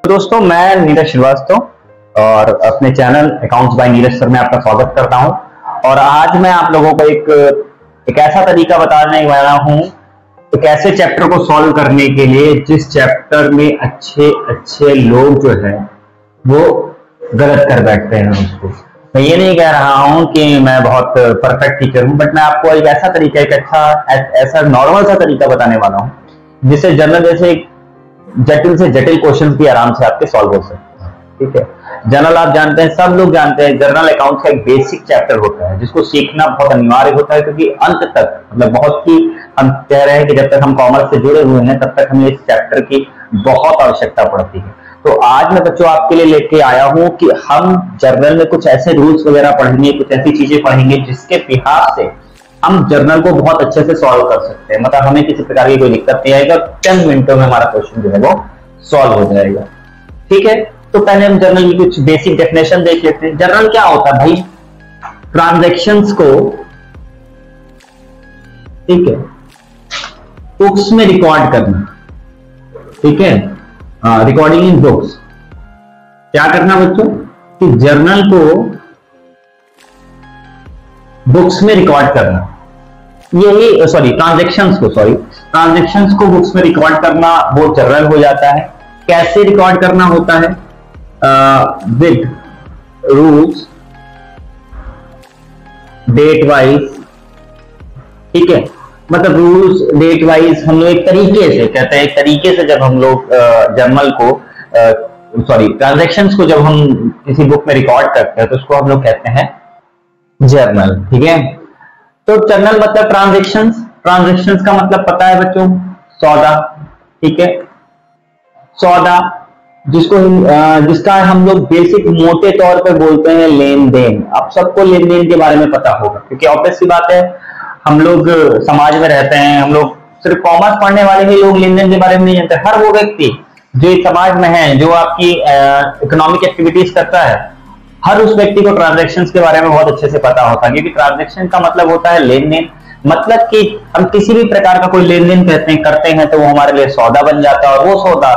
दोस्तों, मैं नीरज श्रीवास्तव और अपने channel accounts by Neeraj sir में आपका स्वागत करता हूं। और आज मैं आप लोगों को एक ऐसा तरीका बताने वाला हूं, एक ऐसे चैप्टर को सॉल्व करने के लिए जिस चैप्टर में अच्छे अच्छे लोग जो है वो गलत कर बैठते हैं। उसको मैं ये नहीं कह रहा हूं कि मैं बहुत परफेक्ट टीचर हूं, बट मैं आपको एक ऐसा तरीका, एक अच्छा ऐसा नॉर्मल सा तरीका बताने वाला हूं जिससे जनरल जैसे जटिल से जटिल क्वेश्चंस भी आराम से आपके सॉल्व हो सकते हैं। ठीक है, जनरल आप जानते हैं, सब लोग जानते हैं, जनरल अकाउंट्स का एक बेसिक चैप्टर होता है जिसको सीखना बहुत अनिवार्य होता है, क्योंकि अंत तक मतलब बहुत ही हम कह रहे हैं कि जब तक हम कॉमर्स से जुड़े हुए हैं तब तक हमें इस चैप्टर की बहुत आवश्यकता पड़ती है। तो आज मैं बच्चों आपके लिए लेके आया हूं कि हम जर्नल में कुछ ऐसे रूल्स वगैरह पढ़ेंगे, कुछ ऐसी चीजें पढ़ेंगे जिसके बिहाफ से हम जर्नल को बहुत अच्छे से सॉल्व कर सकते हैं। मतलब हमें किसी प्रकार की कोई दिक्कत नहीं आएगा, 10 मिनटों में हमारा क्वेश्चन जो है वो सॉल्व हो जाएगा। ठीक है, तो पहले हम जर्नल की कुछ बेसिक डेफिनेशन देख लेते हैं। जर्नल क्या होता है भाई? ट्रांजैक्शंस को, ठीक है, बुक्स में रिकॉर्ड करना। ठीक है, रिकॉर्डिंग इन बुक्स। क्या करना बच्चों कि जर्नल को बुक्स में रिकॉर्ड करना, यही ट्रांजैक्शंस को बुक्स में रिकॉर्ड करना वो जर्नल हो जाता है। कैसे रिकॉर्ड करना होता है? With rules, date wise. ठीक है, मतलब रूल्स डेट वाइज हम लोग एक तरीके से कहते हैं, एक तरीके से जब हम लोग जर्नल को ट्रांजैक्शंस को जब हम किसी बुक में रिकॉर्ड करते हैं तो उसको हम लोग कहते हैं जर्नल। ठीक है, तो जर्नल मतलब ट्रांजैक्शंस का मतलब पता है बच्चों, सौदा। ठीक है, सौदा जिसका हम लोग बेसिक मोटे तौर पे बोलते हैं लेन देन। आप सबको लेन देन के बारे में पता होगा, क्योंकि ऑब्वियस सी बात है हम लोग समाज में रहते हैं। हम लोग सिर्फ कॉमर्स पढ़ने वाले ही लोग लेन देन के बारे में नहीं जानते। हर वो व्यक्ति जो समाज में है, जो आपकी इकोनॉमिक एक्टिविटीज करता है, हर उस व्यक्ति को ट्रांजैक्शंस के बारे में बहुत अच्छे से पता होता है, क्योंकि ट्रांजैक्शन का मतलब होता है लेन देन। मतलब कि हम किसी भी प्रकार का कोई लेन देन करते हैं तो वो हमारे लिए सौदा बन जाता है, और वो सौदा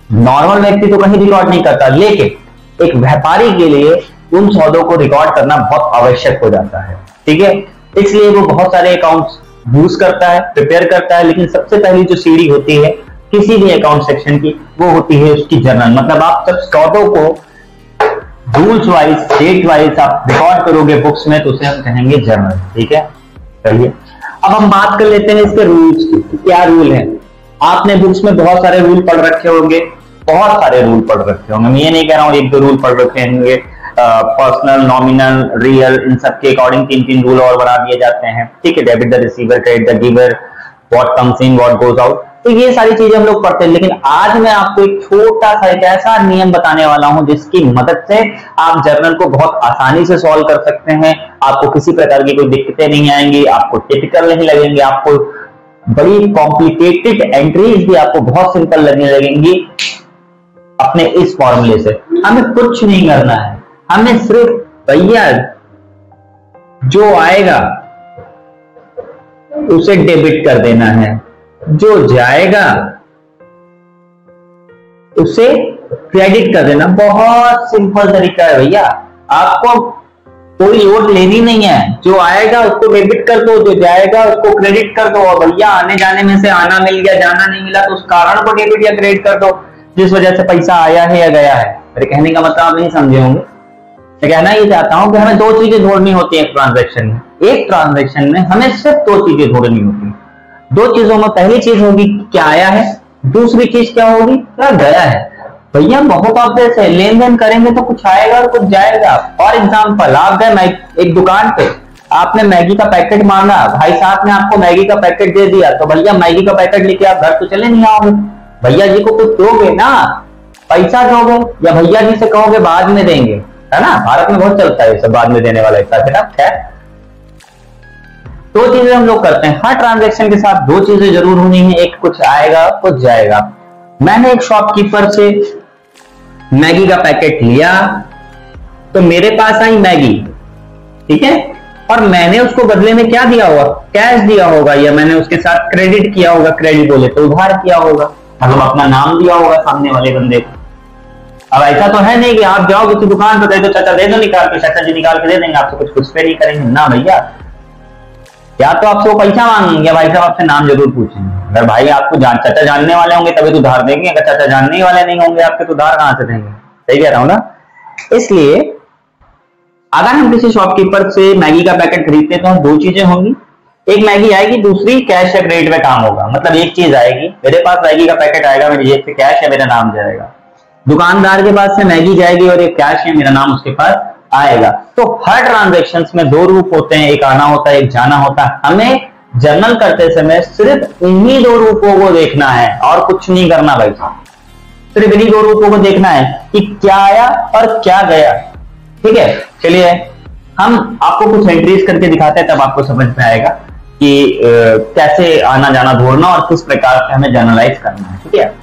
नॉर्मल व्यक्ति तो कहीं रिकॉर्ड नहीं करता, लेकिन एक व्यापारी के लिए उन सौदों को रिकॉर्ड करना बहुत आवश्यक हो जाता है। ठीक है, इसलिए वो बहुत सारे अकाउंट्स यूज करता है, प्रिपेयर करता है, लेकिन सबसे पहली जो सीढ़ी होती है किसी भी अकाउंट सेक्शन की वो होती है उसकी जर्नल। मतलब आप जब सौदों को रूल्स वाइज, डेट वाइज आप रिकॉर्ड करोगे बुक्स में तो उसे हम कहेंगे जर्नल। ठीक है, चलिए अब हम बात कर लेते हैं इसके रूल्स की। क्या रूल है? आपने बुक्स में बहुत सारे रूल पढ़ रखे होंगे, मैं ये नहीं कह रहा हूं एक दो रूल पढ़ रखे होंगे। पर्सनल, नॉमिनल, रियल, इन सब के अकॉर्डिंग 3-3 रूल और बना दिए जाते हैं। ठीक है, debit the receiver, credit the giver, what comes in, what goes out, तो ये सारी चीजें हम लोग पढ़ते हैं। लेकिन आज मैं आपको एक छोटा सा एक ऐसा नियम बताने वाला हूं जिसकी मदद से आप जर्नल को बहुत आसानी से सॉल्व कर सकते हैं। आपको किसी प्रकार की कोई दिक्कतें नहीं आएंगी, आपको टिपिकल नहीं लगेंगे, आपको बड़ी कॉम्प्लिकेटेड एंट्रीज भी आपको बहुत सिंपल लगने लगेंगी अपने इस फॉर्मूले से। हमें कुछ नहीं करना है, हमें सिर्फ भैया जो आएगा उसे डेबिट कर देना है, जो जाएगा उसे क्रेडिट कर देना। बहुत सिंपल तरीका है भैया, आपको कोई लोड लेनी नहीं है। जो आएगा उसको डेबिट कर दो, जो जाएगा उसको क्रेडिट कर दो। और भैया आने जाने में से आना मिल गया, जाना नहीं मिला तो उस कारण को डेबिट या क्रेडिट कर दो जिस वजह से पैसा आया है या गया है। मेरे कहने का मतलब आप नहीं समझे होंगे। मैं कहना ये चाहता हूं कि हमें दो चीजें ढूंढनी होती है एक ट्रांजैक्शन में। एक ट्रांजैक्शन में हमें सिर्फ दो चीजें ढूंढनी होती है। दो चीजों में पहली चीज होगी क्या आया है, दूसरी चीज क्या होगी क्या गया है। भैया बहुत ऑब्वियस है, लेन देन करेंगे तो कुछ आएगा और कुछ जाएगा। फॉर एग्जाम्पल आप गए एक दुकान पे, आपने मैगी का पैकेट मांगा, भाई साहब ने आपको मैगी का पैकेट दे दिया, तो भैया मैगी का पैकेट लेके आप घर तो चले नहीं आओगे, भैया जी को कुछ दोगे ना, पैसा दोगे या भैया जी से कहोगे बाद में देंगे, है ना। भारत में बहुत चलता है सब बाद में देने वाला हिसाब। खैर दो चीजें हम लोग करते हैं हर ट्रांजैक्शन के साथ, दो चीजें जरूर होनी है, एक कुछ आएगा कुछ जाएगा। मैंने एक शॉपकीपर से मैगी का पैकेट लिया तो मेरे पास आई मैगी, ठीक है, और मैंने उसको बदले में क्या दिया होगा, कैश दिया होगा, या मैंने उसके साथ क्रेडिट किया होगा, क्रेडिट बोले तो उधार किया होगा। मतलब अपना नाम दिया होगा सामने वाले बंदे को। अब ऐसा तो है नहीं कि आप जाओ किसी दुकान पर, दे दो चाचा, दे दो निकाल के, चाचा जी निकाल के दे देंगे, आपसे कुछ पे नहीं करेंगे ना भैया। या तो आपसे वो पैसा मांगेंगे, भाई साहब आपसे नाम जरूर पूछेंगे। अगर भाई आपको चाचा जानने वाले होंगे तभी तो उधार देंगे, अगर चाचा जानने वाले नहीं होंगे आपके तो उधार कहां से देंगे। सही कह रहा हूं ना। इसलिए अगर हम किसी शॉपकीपर से मैगी का पैकेट खरीदते हैं तो हम दो चीजें होंगी, एक मैगी आएगी, दूसरी कैश या क्रेडिट में काम होगा। मतलब एक चीज आएगी, मेरे पास मैगी का पैकेट आएगा, मेरी जेब से कैश है, मेरा नाम जाएगा, दुकानदार के पास से मैगी जाएगी और एक कैश है, मेरा नाम उसके पास आएगा। तो हर ट्रांजैक्शन में दो रूप होते हैं, एक आना होता है, एक जाना होता है। हमें जर्नल करते समय सिर्फ इन्हीं दो रूपों को देखना है और कुछ नहीं करना भाई साहब। सिर्फ इन्हीं दो रूपों को देखना है कि क्या आया और क्या गया। ठीक है, चलिए हम आपको कुछ एंट्रीज करके दिखाते हैं, तब आपको समझ में आएगा कि कैसे आना जाना ढूंढना और किस प्रकार से हमें जर्नलाइज करना है। ठीक है।